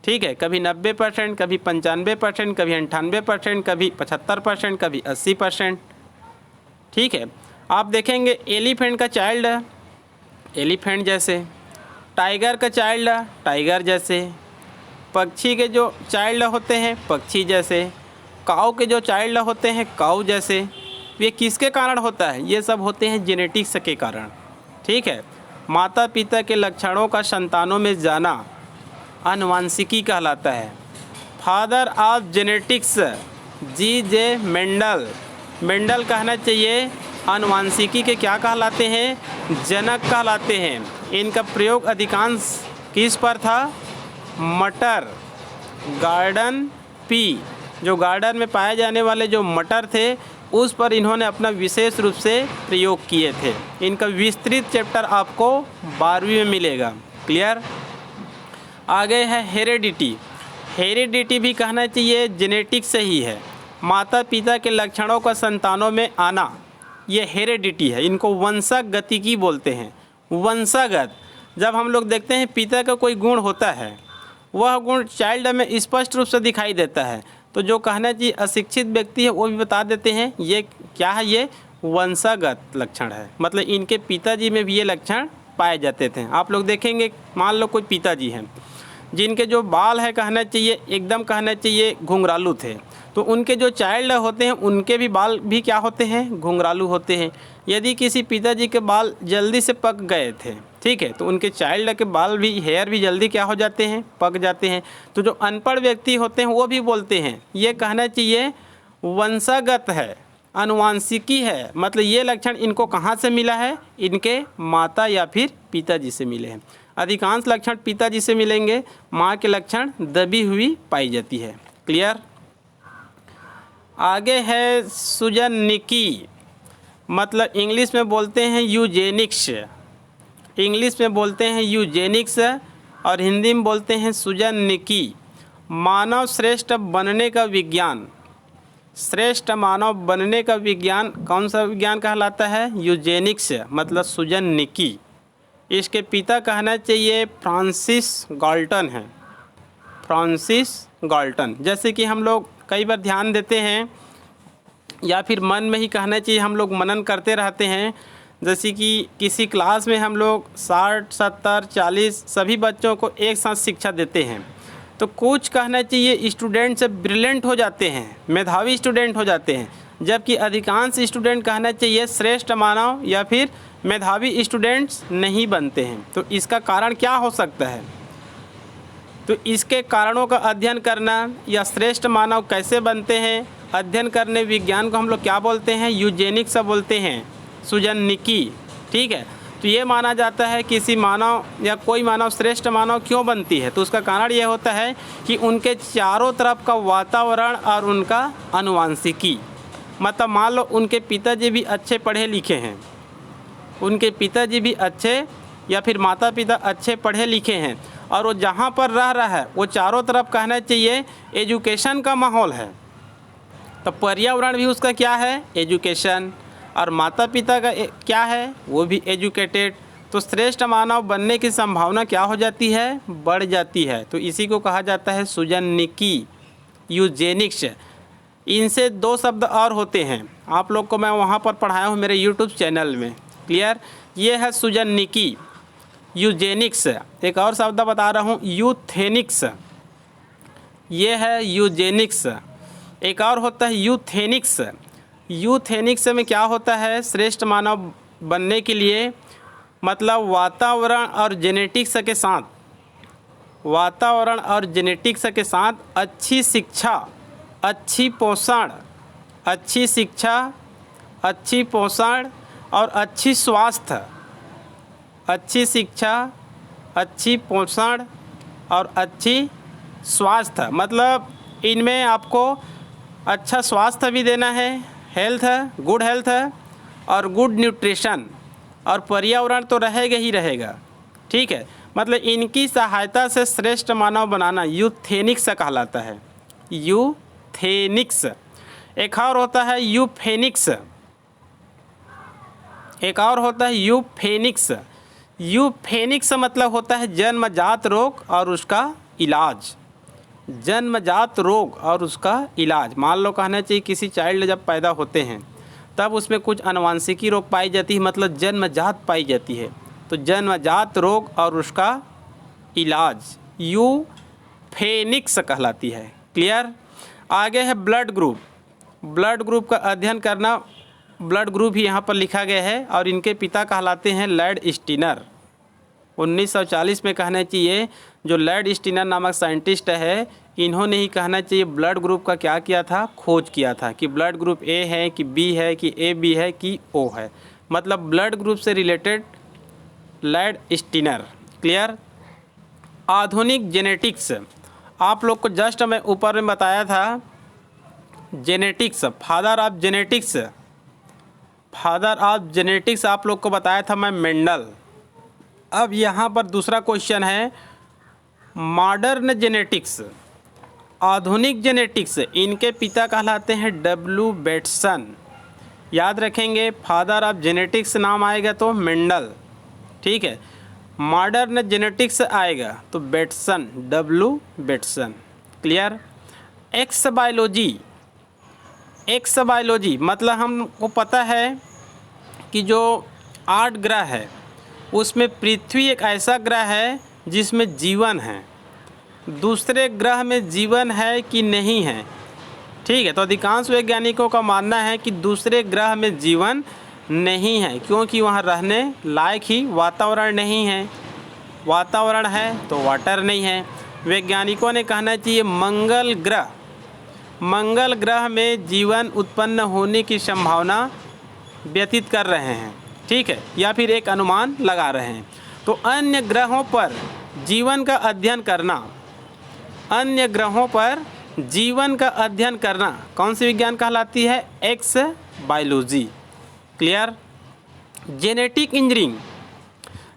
ठीक है, कभी 90%, कभी 95%, कभी 98%, कभी 75%, कभी 80%। ठीक है, आप देखेंगे एलिफेंट का चाइल्ड एलिफेंट जैसे, टाइगर का चाइल्ड टाइगर जैसे, पक्षी के जो चाइल्ड होते हैं पक्षी जैसे, काऊ के जो चाइल्ड होते हैं काऊ जैसे। ये किसके कारण होता है? ये सब होते हैं जेनेटिक्स के कारण। ठीक है, माता पिता के लक्षणों का संतानों में जाना आनुवांशिकी कहलाता है। Father of genetics G.J. Mendel. Mendel कहना चाहिए आनुवांशिकी के क्या कहलाते हैं? जनक कहलाते हैं। इनका प्रयोग अधिकांश किस पर था? मटर, गार्डन पी, जो गार्डन में पाए जाने वाले जो मटर थे उस पर इन्होंने अपना विशेष रूप से प्रयोग किए थे। इनका विस्तृत चैप्टर आपको 12वीं में मिलेगा। क्लियर। आगे है हेरेडिटी। हेरेडिटी भी कहना चाहिए जेनेटिक्स से ही है। माता पिता के लक्षणों का संतानों में आना, ये हेरेडिटी है। इनको वंशागतिकी बोलते हैं। वंशागत, जब हम लोग देखते हैं पिता का कोई गुण होता है वह गुण चाइल्ड में स्पष्ट रूप से दिखाई देता है, तो जो कहना चाहिए अशिक्षित व्यक्ति है वो भी बता देते हैं ये क्या है, ये वंशागत लक्षण है। मतलब इनके पिताजी में भी ये लक्षण पाए जाते थे। आप लोग देखेंगे, मान लो कोई पिताजी हैं जिनके जो बाल है कहना चाहिए एकदम कहना चाहिए घुंघरालू थे, तो उनके जो चाइल्ड होते हैं उनके भी बाल भी क्या होते हैं? घुंघरालू होते हैं। यदि किसी पिताजी के बाल जल्दी से पक गए थे, ठीक है, तो उनके चाइल्ड के बाल भी, हेयर भी जल्दी क्या हो जाते हैं? पक जाते हैं। तो जो अनपढ़ व्यक्ति होते हैं वो भी बोलते हैं ये कहना चाहिए वंशागत है, आनुवांशिकी है। मतलब ये लक्षण इनको कहाँ से मिला है? इनके माता या फिर पिताजी से मिले हैं। अधिकांश लक्षण पिताजी से मिलेंगे, माँ के लक्षण दबी हुई पाई जाती है। क्लियर। आगे है सुजनिकी, मतलब इंग्लिश में बोलते हैं यूजेनिक्स। इंग्लिश में बोलते हैं यूजेनिक्स और हिंदी में बोलते हैं सुजनिकी। मानव श्रेष्ठ बनने का विज्ञान। श्रेष्ठ मानव बनने का विज्ञान कौन सा विज्ञान कहलाता है? यूजेनिक्स, मतलब सुजनिकी। इसके पिता कहना चाहिए फ्रांसिस गाल्टन है। Francis Galton. जैसे कि हम लोग कई बार ध्यान देते हैं या फिर मन में ही कहना चाहिए, हम लोग मनन करते रहते हैं। जैसे कि किसी क्लास में हम लोग 60, 70, 40 सभी बच्चों को एक साथ शिक्षा देते हैं, तो कुछ कहना चाहिए स्टूडेंट से ब्रिलियंट हो जाते हैं, मेधावी स्टूडेंट हो जाते हैं, जबकि अधिकांश स्टूडेंट कहना चाहिए श्रेष्ठ मानव या फिर मेधावी स्टूडेंट्स नहीं बनते हैं। तो इसका कारण क्या हो सकता है? तो इसके कारणों का अध्ययन करना या श्रेष्ठ मानव कैसे बनते हैं, अध्ययन करने विज्ञान को हम लोग क्या बोलते हैं? यूजेनिक्स बोलते हैं, सुजननिकी। ठीक है, तो ये माना जाता है किसी मानव या कोई मानव श्रेष्ठ मानव क्यों बनती है, तो उसका कारण ये होता है कि उनके चारों तरफ का वातावरण और उनका आनुवंशिकी। मतलब मान लो उनके पिताजी भी अच्छे पढ़े लिखे हैं, उनके पिताजी भी अच्छे या फिर माता पिता अच्छे पढ़े लिखे हैं और वो जहाँ पर रह रहा है वो चारों तरफ कहना चाहिए एजुकेशन का माहौल है। तो पर्यावरण भी उसका क्या है? एजुकेशन। और माता पिता का क्या है? वो भी एजुकेटेड। तो श्रेष्ठ मानव बनने की संभावना क्या हो जाती है? बढ़ जाती है। तो इसी को कहा जाता है सुजननिकी, यूजेनिक्स। इनसे दो शब्द और होते हैं, आप लोग को मैं वहाँ पर पढ़ाया हूँ मेरे यूट्यूब चैनल में। क्लियर? ये है सुजननिकी, यूजेनिक्स। एक और शब्द बता रहा हूँ, यूथेनिक्स। ये है यूजेनिक्स। एक और होता है यूथेनिक्स। यूथेनिक्स में क्या होता है? श्रेष्ठ मानव बनने के लिए मतलब वातावरण और जेनेटिक्स के साथ, वातावरण और जेनेटिक्स के साथ अच्छी शिक्षा, अच्छी पोषण, अच्छी शिक्षा, अच्छी पोषण और अच्छी स्वास्थ्य, अच्छी शिक्षा, अच्छी पोषण और अच्छी स्वास्थ्य। मतलब इनमें आपको अच्छा स्वास्थ्य भी देना है, हेल्थ है, गुड हेल्थ है और गुड न्यूट्रिशन, और पर्यावरण तो रहेगा ही रहेगा। ठीक है, मतलब इनकी सहायता से श्रेष्ठ मानव बनाना यूथेनिक्स कहलाता है, यूथेनिक्स। एक और होता है यूफेनिक्स, एक और होता है यूफेनिक्स। यूफेनिक्स मतलब होता है जन्मजात रोग और उसका इलाज। जन्मजात रोग और उसका इलाज। मान लो कहना चाहिए किसी चाइल्ड जब पैदा होते हैं तब उसमें कुछ आनुवंशिकी रोग पाई जाती है, मतलब जन्मजात पाई जाती है। तो जन्मजात रोग और उसका इलाज यूफेनिक्स कहलाती है। क्लियर? आगे है ब्लड ग्रुप। ब्लड ग्रुप का अध्ययन करना, ब्लड ग्रुप ही यहाँ पर लिखा गया है और इनके पिता कहलाते हैं लैड स्टीनर। 1940 में कहना चाहिए जो लैड स्टीनर नामक साइंटिस्ट है, इन्होंने ही कहना चाहिए ब्लड ग्रुप का क्या किया था? खोज किया था कि ब्लड ग्रुप ए है कि बी है कि ए बी है कि ओ है। मतलब ब्लड ग्रुप से रिलेटेड लैड स्टीनर। क्लियर? आधुनिक जेनेटिक्स, आप लोग को जस्ट मैं ऊपर में बताया था genetics, father of genetics, father of genetics आप लोग को बताया था मैं मेंडल। अब यहाँ पर दूसरा क्वेश्चन है मॉडर्न जेनेटिक्स, आधुनिक जेनेटिक्स। इनके पिता कहलाते हैं डब्ल्यू बेटसन। याद रखेंगे, फादर ऑफ जेनेटिक्स नाम आएगा तो मेंडल। ठीक है, मॉडर्न जेनेटिक्स आएगा तो Bateson, W Bateson. Clear? X biology, x biology मतलब हमको पता है कि जो 8 ग्रह है उसमें पृथ्वी एक ऐसा ग्रह है जिसमें जीवन है। दूसरे ग्रह में जीवन है कि नहीं है? ठीक है, तो अधिकांश वैज्ञानिकों का मानना है कि दूसरे ग्रह में जीवन नहीं है, क्योंकि वहाँ रहने लायक ही वातावरण नहीं है। वातावरण है तो वाटर नहीं है। वैज्ञानिकों ने कहना चाहिए मंगल ग्रह, मंगल ग्रह में जीवन उत्पन्न होने की संभावना व्यतीत कर रहे हैं। ठीक है, या फिर एक अनुमान लगा रहे हैं। तो अन्य ग्रहों पर जीवन का अध्ययन करना, अन्य ग्रहों पर जीवन का अध्ययन करना कौन सी विज्ञान कहलाती है? X biology. Clear? Genetic engineering,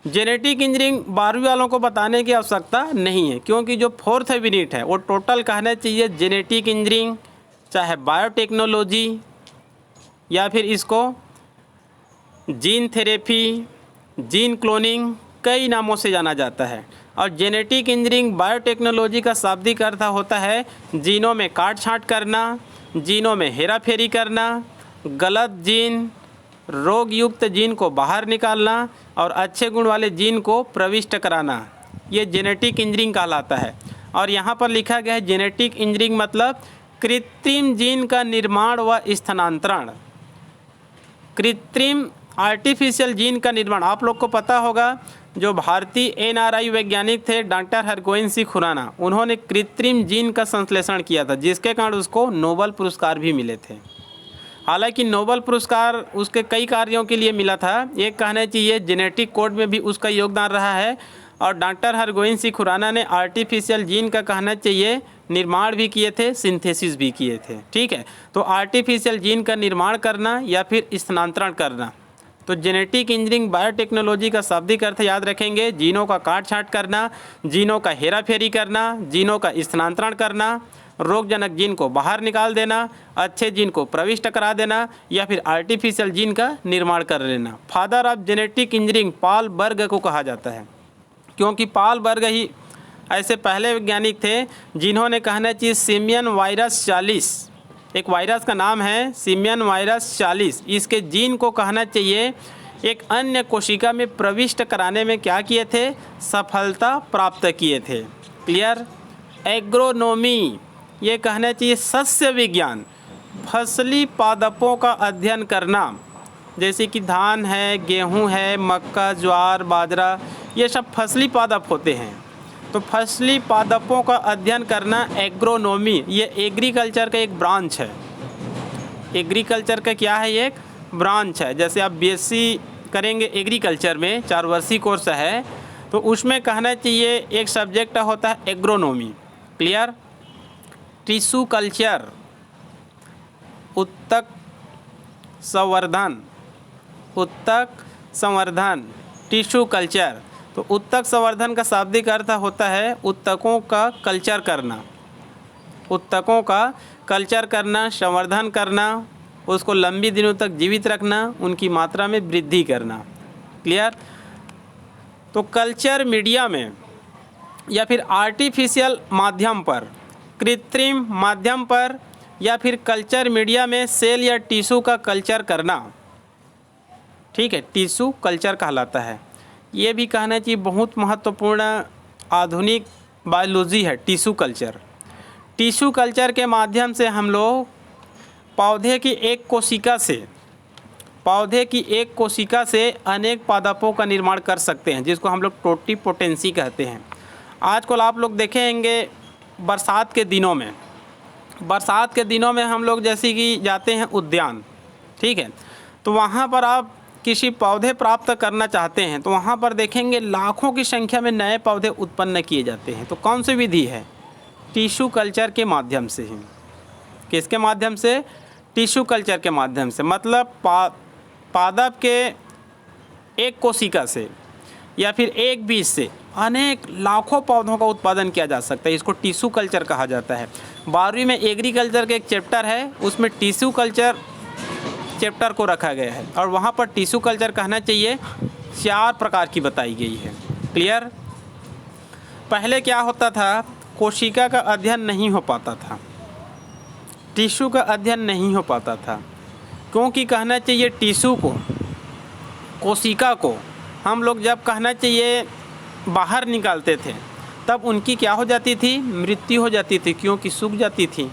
genetic engineering 12वीं वालों को बताने की आवश्यकता नहीं है, क्योंकि जो 4th यूनिट है वो टोटल कहना चाहिए जेनेटिक इंजीनियरिंग, चाहे बायोटेक्नोलॉजी या फिर इसको जीन थेरेपी, जीन क्लोनिंग, कई नामों से जाना जाता है। और जेनेटिक इंजीनियरिंग बायोटेक्नोलॉजी का शाब्दिक अर्थ होता है जीनों में काट छाँट करना, जीनों में हेरा फेरी करना, गलत जीन, रोग युक्त जीन को बाहर निकालना और अच्छे गुण वाले जीन को प्रविष्ट कराना, ये जेनेटिक इंजीनियरिंग कहलाता है। और यहाँ पर लिखा गया है जेनेटिक इंजीनियरिंग मतलब कृत्रिम जीन का निर्माण व स्थानांतरण। कृत्रिम आर्टिफिशियल जीन का निर्माण, आप लोग को पता होगा जो भारतीय NRI वैज्ञानिक थे डॉक्टर हरगोविंद सिंह खुराना, उन्होंने कृत्रिम जीन का संश्लेषण किया था, जिसके कारण उसको नोबेल पुरस्कार भी मिले थे। हालांकि नोबेल पुरस्कार उसके कई कार्यों के लिए मिला था, एक कहना चाहिए जेनेटिक कोड में भी उसका योगदान रहा है, और डॉक्टर हरगोविंद सिंह खुराना ने आर्टिफिशियल जीन का कहना चाहिए निर्माण भी किए थे, सिंथेसिस भी किए थे। ठीक है, तो आर्टिफिशियल जीन का निर्माण करना या फिर स्थानांतरण करना, तो जेनेटिक इंजीनियरिंग बायोटेक्नोलॉजी का शाब्दिक अर्थ याद रखेंगे, जीनों का काट छाँट करना, जीनों का हेराफेरी करना, जीनों का स्थानांतरण करना, रोगजनक जीन को बाहर निकाल देना, अच्छे जीन को प्रविष्ट करा देना, या फिर आर्टिफिशियल जीन का निर्माण कर लेना। Father of genetic engineering Paul Berg को कहा जाता है, क्योंकि पॉल बर्ग ही ऐसे पहले वैज्ञानिक थे जिन्होंने कहना चाहिए सिमियन वायरस 40, एक वायरस का नाम है सिमियन वायरस 40, इसके जीन को कहना चाहिए एक अन्य कोशिका में प्रविष्ट कराने में क्या किए थे, सफलता प्राप्त किए थे। क्लियर। एग्रोनोमी, ये कहना चाहिए सस्य विज्ञान, फसली पादपों का अध्ययन करना, जैसे कि धान है, गेहूं है, मक्का, ज्वार, बाजरा, ये सब फसली पादप होते हैं। तो फसली पादपों का अध्ययन करना एग्रोनोमी, ये एग्रीकल्चर का एक ब्रांच है। एग्रीकल्चर का क्या है, एक ब्रांच है। जैसे आप BSc करेंगे एग्रीकल्चर में, 4 वर्षीय कोर्स है, तो उसमें कहना चाहिए एक सब्जेक्ट होता है एग्रोनोमी। क्लियर। टिश्यू कल्चर, उत्तक संवर्धन, उत्तक संवर्धन, टिश्यू कल्चर। तो उत्तक संवर्धन का शाब्दिक अर्थ होता है उत्तकों का कल्चर करना, उत्तकों का कल्चर करना, संवर्धन करना, उसको लंबी दिनों तक जीवित रखना, उनकी मात्रा में वृद्धि करना। क्लियर। तो कल्चर मीडिया में या फिर आर्टिफिशियल माध्यम पर, कृत्रिम माध्यम पर या फिर कल्चर मीडिया में सेल या टिश्यू का कल्चर करना, ठीक है, टिश्यू कल्चर कहलाता है। ये भी कहना चाहिए बहुत महत्वपूर्ण आधुनिक बायोलॉजी है टिश्यू कल्चर। टिश्यू कल्चर के माध्यम से हम लोग पौधे की एक कोशिका से अनेक पादपों का निर्माण कर सकते हैं, जिसको हम लोग टोटीपोटेंसी कहते हैं। आजकल आप लोग देखेंगे बरसात के दिनों में हम लोग जैसे कि जाते हैं उद्यान, ठीक है, तो वहाँ पर आप किसी पौधे प्राप्त करना चाहते हैं तो वहाँ पर देखेंगे लाखों की संख्या में नए पौधे उत्पन्न किए जाते हैं। तो कौन सी विधि है, टिश्यू कल्चर के माध्यम से ही। किसके माध्यम से, टिश्यू कल्चर के माध्यम से। मतलब पादप के एक कोशिका से या फिर एक बीज से अनेक लाखों पौधों का उत्पादन किया जा सकता है, इसको टिश्यू कल्चर कहा जाता है। 12वीं में एग्रीकल्चर का एक चैप्टर है, उसमें टिश्यू कल्चर चैप्टर को रखा गया है, और वहाँ पर टिश्यू कल्चर कहना चाहिए 4 प्रकार की बताई गई है। क्लियर। पहले क्या होता था, कोशिका का अध्ययन नहीं हो पाता था, टिश्यू का अध्ययन नहीं हो पाता था, क्योंकि कहना चाहिए टिश्यू को, कोशिका को हम लोग जब कहना चाहिए बाहर निकालते थे तब उनकी क्या हो जाती थी, मृत्यु हो जाती थी, क्योंकि सूख जाती थी।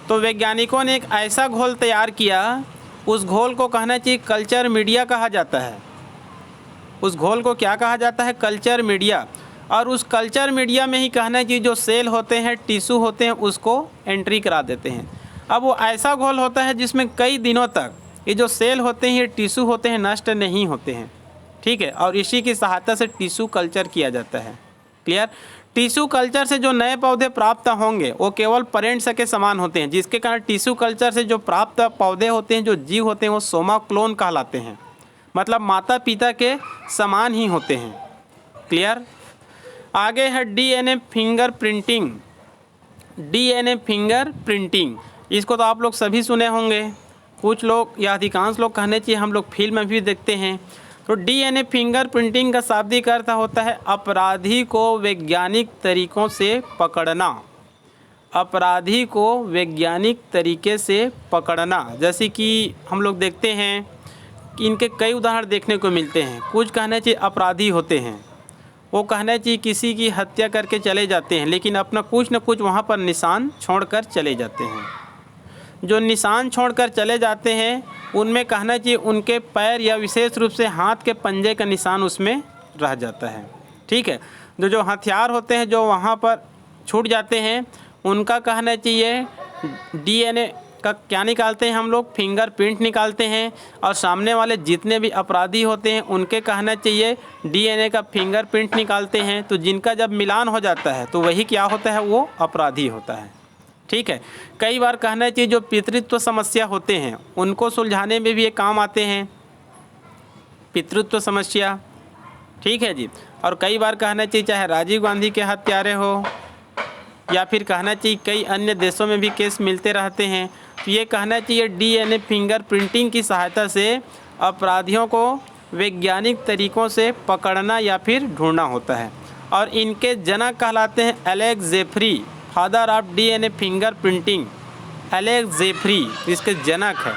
तो वैज्ञानिकों ने एक ऐसा घोल तैयार किया, उस घोल को कहना चाहिए कल्चर मीडिया कहा जाता है। उस घोल को क्या कहा जाता है, कल्चर मीडिया। और उस कल्चर मीडिया में ही कहना चाहिए जो सेल होते हैं, टिश्यू होते हैं, उसको एंट्री करा देते हैं। अब वो ऐसा घोल होता है जिसमें कई दिनों तक ये जो सेल होते हैं, ये टिश्यू होते हैं, नष्ट नहीं होते हैं, ठीक है, और इसी की सहायता से टिश्यू कल्चर किया जाता है। क्लियर। टिश्यू कल्चर से जो नए पौधे प्राप्त होंगे वो केवल पेरेंट्स के समान होते हैं, जिसके कारण टिश्यू कल्चर से जो प्राप्त पौधे होते हैं, जो जीव होते हैं, वो सोमा क्लोन कहलाते हैं, मतलब माता पिता के समान ही होते हैं। क्लियर। आगे है DNA फिंगरप्रिंटिंग। DNA फिंगरप्रिंटिंग, इसको तो आप लोग सभी सुने होंगे, कुछ लोग या अधिकांश लोग कहने चाहिए हम लोग फिल्म में भी देखते हैं। तो DNA फिंगरप्रिंटिंग का शाब्दिक अर्थ होता है अपराधी को वैज्ञानिक तरीकों से पकड़ना, अपराधी को वैज्ञानिक तरीके से पकड़ना। जैसे कि हम लोग देखते हैं कि इनके कई उदाहरण देखने को मिलते हैं। कुछ कहने चाहिए अपराधी होते हैं, वो कहना चाहिए किसी की हत्या करके चले जाते हैं, लेकिन अपना कुछ न कुछ वहाँ पर निशान छोड़कर चले जाते हैं। जो निशान छोड़कर चले जाते हैं उनमें कहना चाहिए उनके पैर या विशेष रूप से हाथ के पंजे का निशान उसमें रह जाता है। ठीक है, जो हथियार होते हैं जो वहाँ पर छूट जाते हैं उनका कहना चाहिए DNA का क्या निकालते हैं हम लोग, फिंगरप्रिंट निकालते हैं। और सामने वाले जितने भी अपराधी होते हैं उनके कहना चाहिए DNA का फिंगरप्रिंट निकालते हैं। तो जिनका जब मिलान हो जाता है तो वही क्या होता है, वो अपराधी होता है। ठीक है, कई बार कहना चाहिए जो पितृत्व समस्या होते हैं उनको सुलझाने में भी ये काम आते हैं, पितृत्व समस्या। ठीक है जी। और कई बार कहना चाहिए चाहे राजीव गांधी के हत्यारे हो या फिर कहना चाहिए कई अन्य देशों में भी केस मिलते रहते हैं। तो ये कहना चाहिए DNA फिंगरप्रिंटिंग की सहायता से अपराधियों को वैज्ञानिक तरीक़ों से पकड़ना या फिर ढूंढना होता है। और इनके जनक कहलाते हैं Alex Jeffrey, father of DNA fingerprinting. Alex Jeffrey इसके जनक है।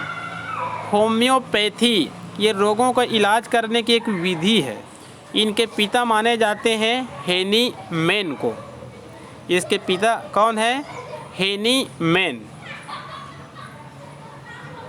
होम्योपैथी ये रोगों का इलाज करने की एक विधि है। इनके पिता माने जाते हैं हेनी मैन को। इसके पिता कौन है, हेनी मैन।